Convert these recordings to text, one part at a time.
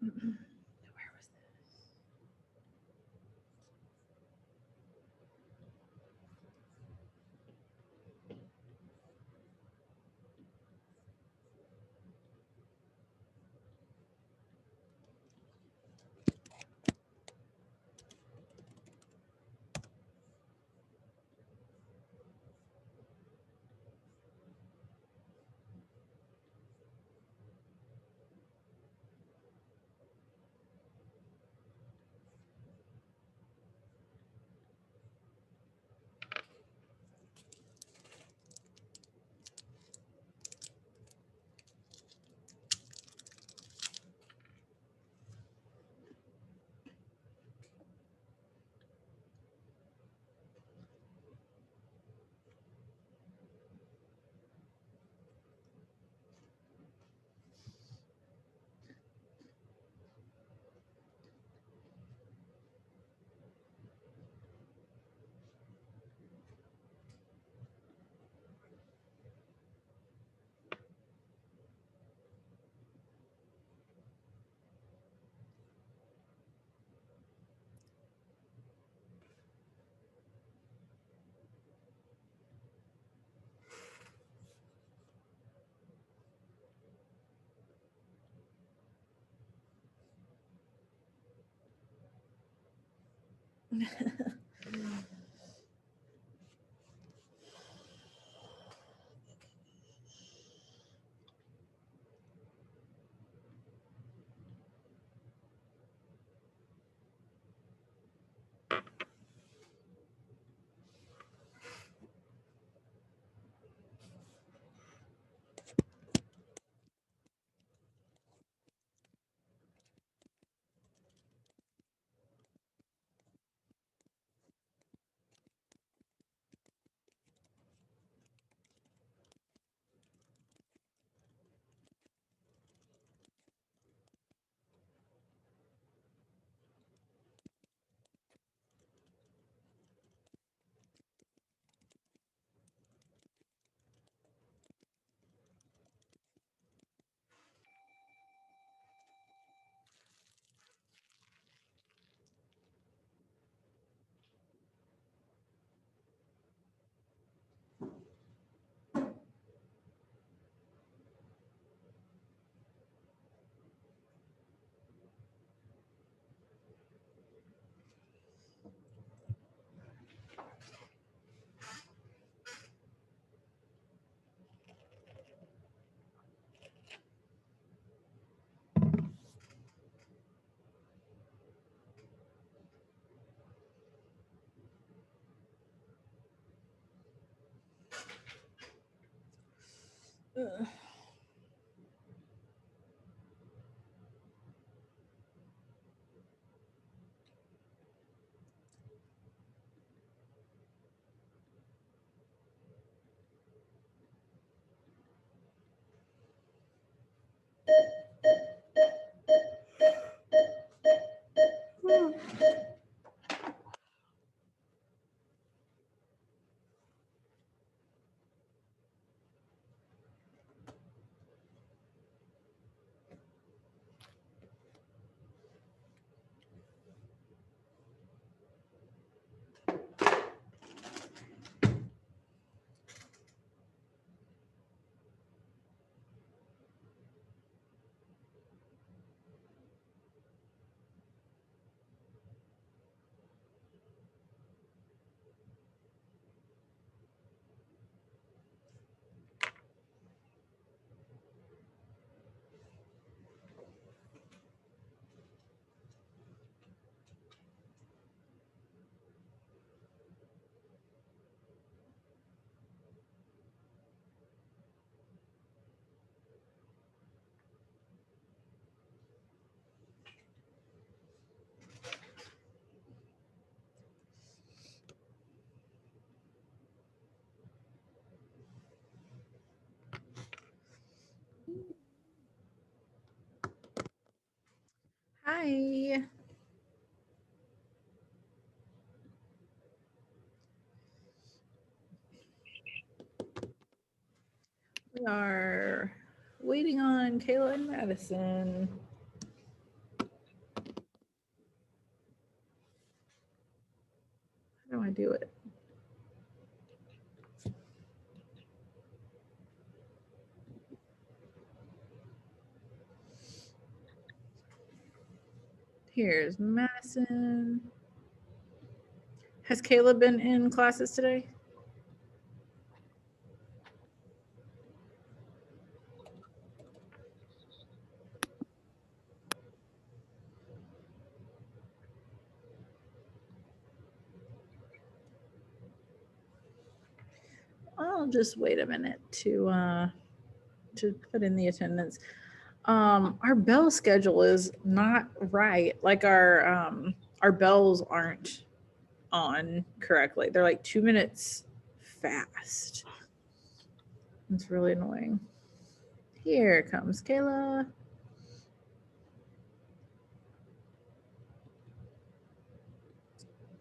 Where was this? Ugh. Hi. We are waiting on Kayla and Madison. do it. Here's Madison. Has Kayla been in classes today? I'll just wait a minute to put in the attendance. Our bell schedule is not right. Like our bells aren't on correctly. They're like 2 minutes fast. It's really annoying. Here comes Kayla.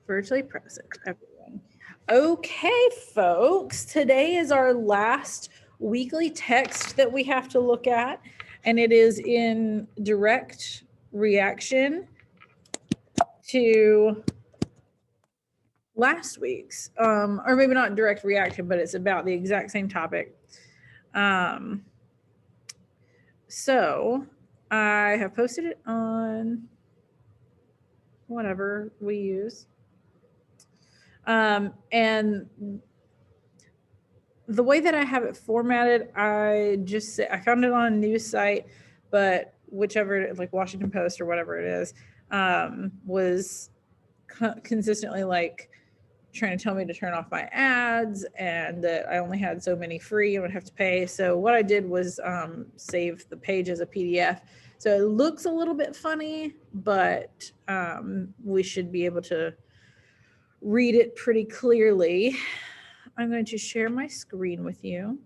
Virtually present, everyone. Okay, folks, today is our last weekly text that we have to look at, and it is in direct reaction to last week's, or maybe not direct reaction, but it's about the exact same topic. So I have posted it on whatever we use. And the way that I have it formatted, I found it on a news site, but whichever, like Washington Post or whatever it is, was consistently like trying to tell me to turn off my ads and that I only had so many free and would have to pay. So what I did was save the page as a PDF. So it looks a little bit funny, but we should be able to read it pretty clearly. I'm going to share my screen with you.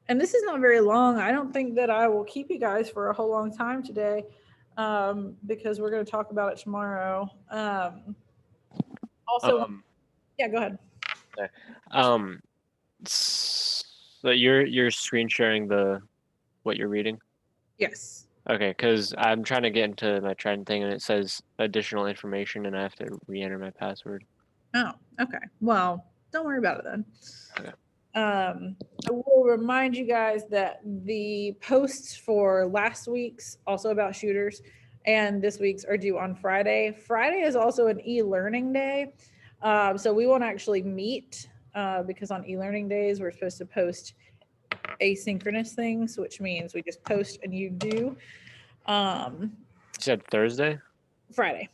And this is not very long. I don't think that I will keep you guys for a whole long time today because we're going to talk about it tomorrow. Yeah, go ahead. Okay. So you're screen sharing what you're reading? Yes. Okay, because I'm trying to get into my Trident thing and it says additional information and I have to re-enter my password. Oh, okay. Well, don't worry about it then. Okay. I will remind you guys that the posts for last week's, also about shooters, and this week's are due on Friday. Friday is also an e-learning day. So we won't actually meet because on e-learning days, we're supposed to post asynchronous things, which means we just post and you do. You said Thursday? Friday.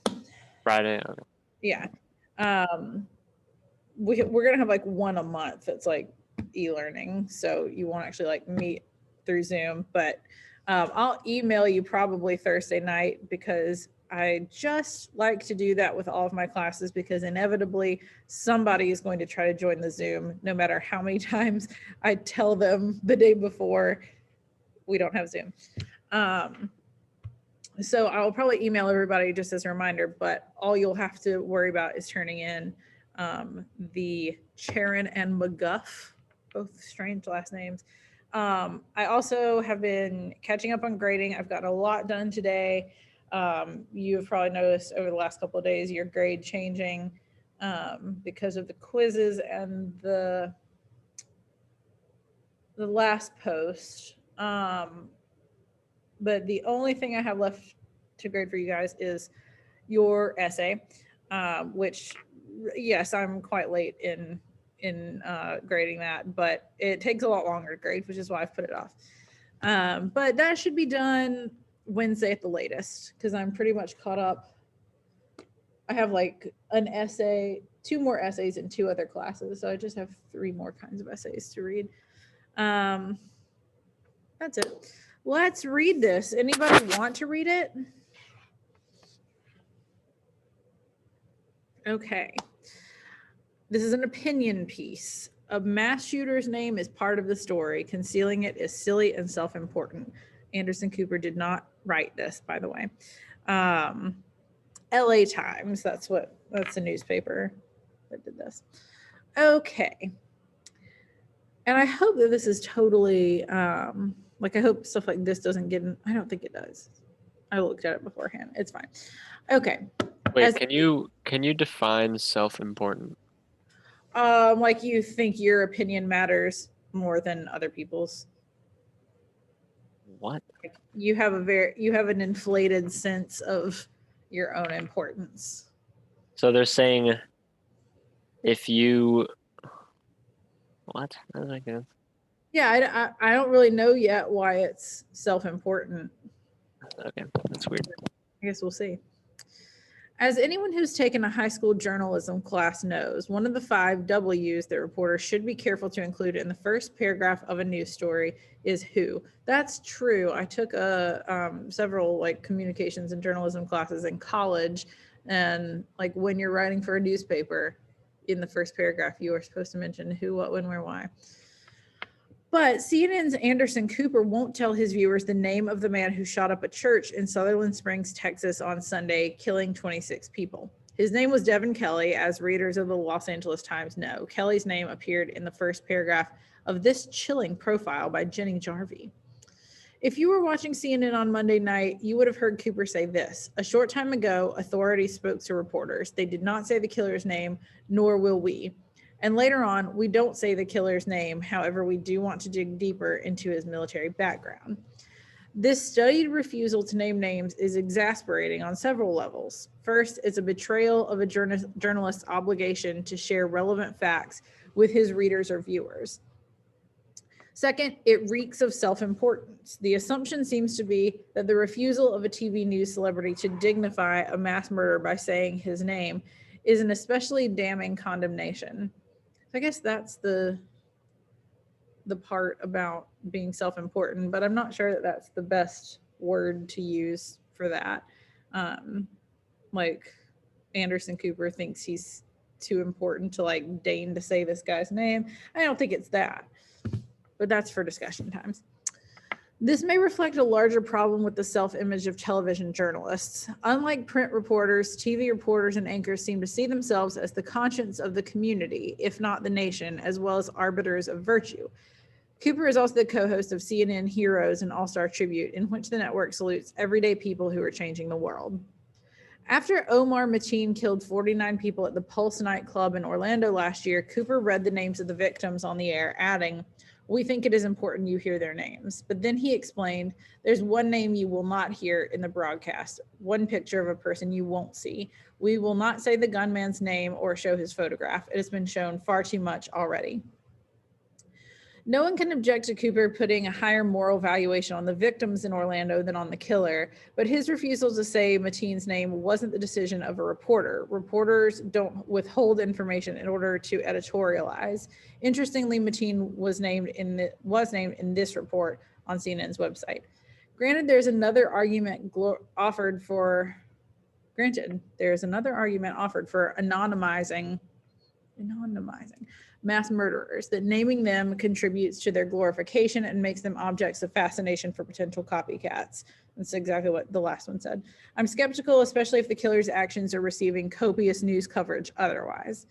Friday, okay. Yeah. We're going to have like one a month that's like e-learning. So you won't actually like meet through Zoom, but I'll email you probably Thursday night because I just like to do that with all of my classes because inevitably somebody is going to try to join the Zoom no matter how many times I tell them the day before we don't have Zoom. So I'll probably email everybody just as a reminder, but all you'll have to worry about is turning in the Charon and McGuff, both strange last names. I also have been catching up on grading. I've gotten a lot done today. You've probably noticed over the last couple of days your grade changing because of the quizzes and the last post. But the only thing I have left to grade for you guys is your essay, which yes, I'm quite late in grading that, but it takes a lot longer to grade, which is why I've put it off. But that should be done Wednesday at the latest because I'm pretty much caught up. I have like an essay, 2 more essays in 2 other classes, so I just have 3 more kinds of essays to read. That's it. Let's read this. Anybody want to read it? Okay. This is an opinion piece. A mass shooter's name is part of the story. Concealing it is silly and self-important. Anderson Cooper did not write this, by the way. LA Times, that's the newspaper that did this. Okay. And I hope that this is totally, like I hope stuff like this doesn't get in, I don't think it does. I looked at it beforehand. It's fine. Okay. Wait, can you define self-important? Like you think your opinion matters more than other people's. What? You have an inflated sense of your own importance. So they're saying if you what? How did I go? Yeah, I don't really know yet why it's self-important. Okay, that's weird. I guess we'll see. As anyone who's taken a high school journalism class knows, one of the 5 W's that reporters should be careful to include in the first paragraph of a news story is who. That's true. I took several like communications and journalism classes in college, and like when you're writing for a newspaper, in the first paragraph, you are supposed to mention who, what, when, where, why. But CNN's Anderson Cooper won't tell his viewers the name of the man who shot up a church in Sutherland Springs, Texas on Sunday, killing 26 people. His name was Devin Kelley, as readers of the Los Angeles Times know. Kelley's name appeared in the first paragraph of this chilling profile by Jenny Jarvie. If you were watching CNN on Monday night, you would have heard Cooper say this. A short time ago, authorities spoke to reporters. They did not say the killer's name, nor will we. And later on, we don't say the killer's name. However, we do want to dig deeper into his military background. This studied refusal to name names is exasperating on several levels. First, it's a betrayal of a journalist's obligation to share relevant facts with his readers or viewers. Second, it reeks of self-importance. The assumption seems to be that the refusal of a TV news celebrity to dignify a mass murder by saying his name is an especially damning condemnation. I guess that's the part about being self-important, but I'm not sure that that's the best word to use for that. Like Anderson Cooper thinks he's too important to like deign to say this guy's name. I don't think it's that, but that's for discussion times. This may reflect a larger problem with the self-image of television journalists. Unlike print reporters, TV reporters and anchors seem to see themselves as the conscience of the community, if not the nation, as well as arbiters of virtue. Cooper is also the co-host of CNN Heroes and All-Star Tribute, in which the network salutes everyday people who are changing the world. After Omar Mateen killed 49 people at the Pulse nightclub in Orlando last year, Cooper read the names of the victims on the air, adding, "We think it is important you hear their names." But then he explained, "There's one name you will not hear in the broadcast, one picture of a person you won't see. We will not say the gunman's name or show his photograph. It has been shown far too much already." No one can object to Cooper putting a higher moral valuation on the victims in Orlando than on the killer, but his refusal to say Mateen's name wasn't the decision of a reporter. Reporters don't withhold information in order to editorialize. Interestingly, Mateen was named in this report on CNN's website. Granted, there's another argument offered for anonymizing mass murderers, that naming them contributes to their glorification and makes them objects of fascination for potential copycats. That's exactly what the last one said. I'm skeptical, especially if the killer's actions are receiving copious news coverage otherwise.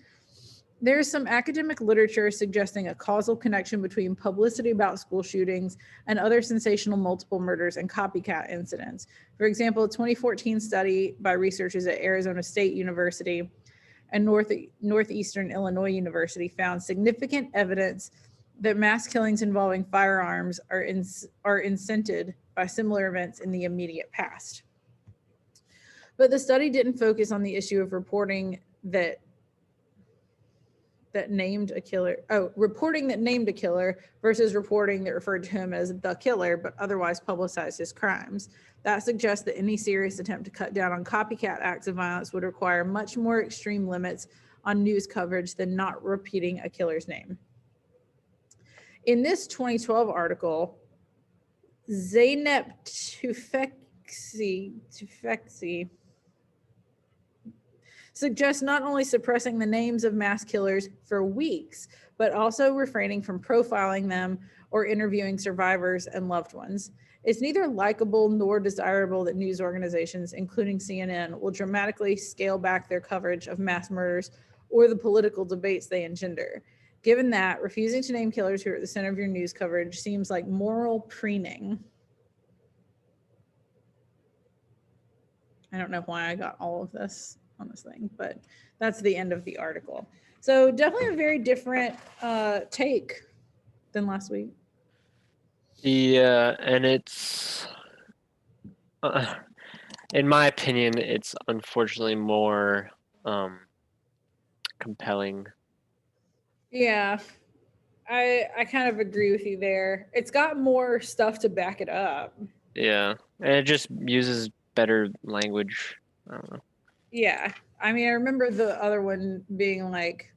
There is some academic literature suggesting a causal connection between publicity about school shootings and other sensational multiple murders and copycat incidents. For example, a 2014 study by researchers at Arizona State University and Northeastern Illinois University found significant evidence that mass killings involving firearms are incented by similar events in the immediate past. But the study didn't focus on the issue of reporting that named a killer versus reporting that referred to him as the killer, but otherwise publicized his crimes. That suggests that any serious attempt to cut down on copycat acts of violence would require much more extreme limits on news coverage than not repeating a killer's name. In this 2012 article, Zeynep Tufekci suggests not only suppressing the names of mass killers for weeks, but also refraining from profiling them or interviewing survivors and loved ones. It's neither likable nor desirable that news organizations, including CNN, will dramatically scale back their coverage of mass murders or the political debates they engender. Given that, refusing to name killers who are at the center of your news coverage seems like moral preening. I don't know why I got all of this on this thing, but that's the end of the article. So definitely a very different take than last week. Yeah, and it's, in my opinion, it's unfortunately more compelling. Yeah, I kind of agree with you there. It's got more stuff to back it up. Yeah, and it just uses better language. I don't know. Yeah, I mean, I remember the other one being like,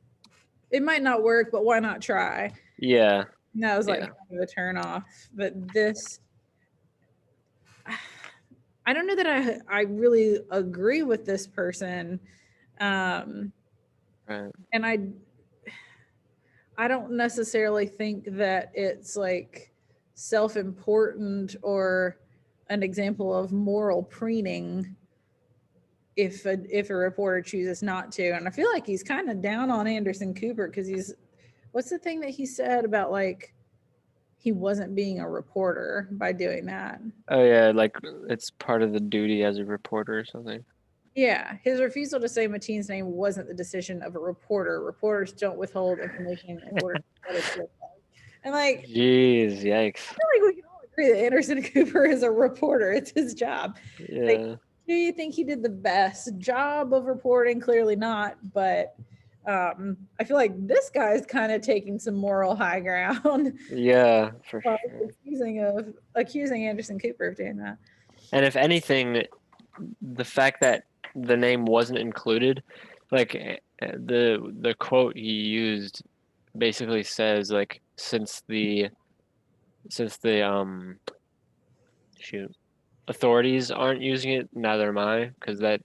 it might not work, but why not try? Yeah, And that was like yeah. kind of a turn off. But this, I don't know that I really agree with this person. Um, Right. and I don't necessarily think that it's like self-important or an example of moral preening if a reporter chooses not to. And I feel like he's kind of down on Anderson Cooper because he's, what's the thing that he said about like he wasn't being a reporter by doing that? Oh yeah, like it's part of the duty as a reporter or something. Yeah, his refusal to say Mateen's name wasn't the decision of a reporter. Reporters don't withhold information in order to get it to a and like, Jeez, yikes. I feel like we can all agree that Anderson Cooper is a reporter. It's his job. Like, Yeah. do you think he did the best job of reporting? Clearly not. But I feel like this guy's kind of taking some moral high ground Yeah, for by sure. accusing Anderson Cooper of doing that. And if anything, the fact that the name wasn't included, like the quote he used basically says like since the shoot authorities aren't using it, neither am I, because that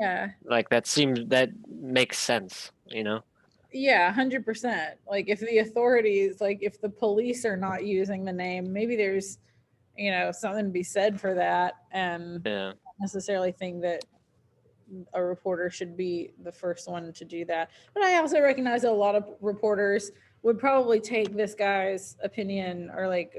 Yeah. that makes sense, you know? Yeah, 100%. Like if the authorities, like if the police are not using the name, maybe there's, something to be said for that. And Yeah. not necessarily think that a reporter should be the first one to do that. But I also recognize that a lot of reporters would probably take this guy's opinion or like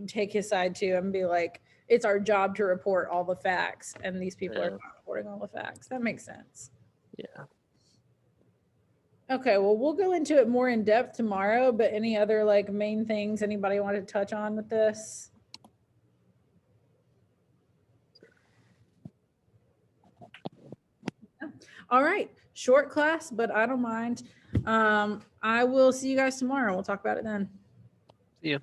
take his side too and be like, it's our job to report all the facts. And these people are Yeah. not reporting all the facts. That makes sense. Yeah. Okay, well, we'll go into it more in depth tomorrow, but any other like main things anybody wanted to touch on with this? All right, short class, but I don't mind. I will see you guys tomorrow. We'll talk about it then. See ya.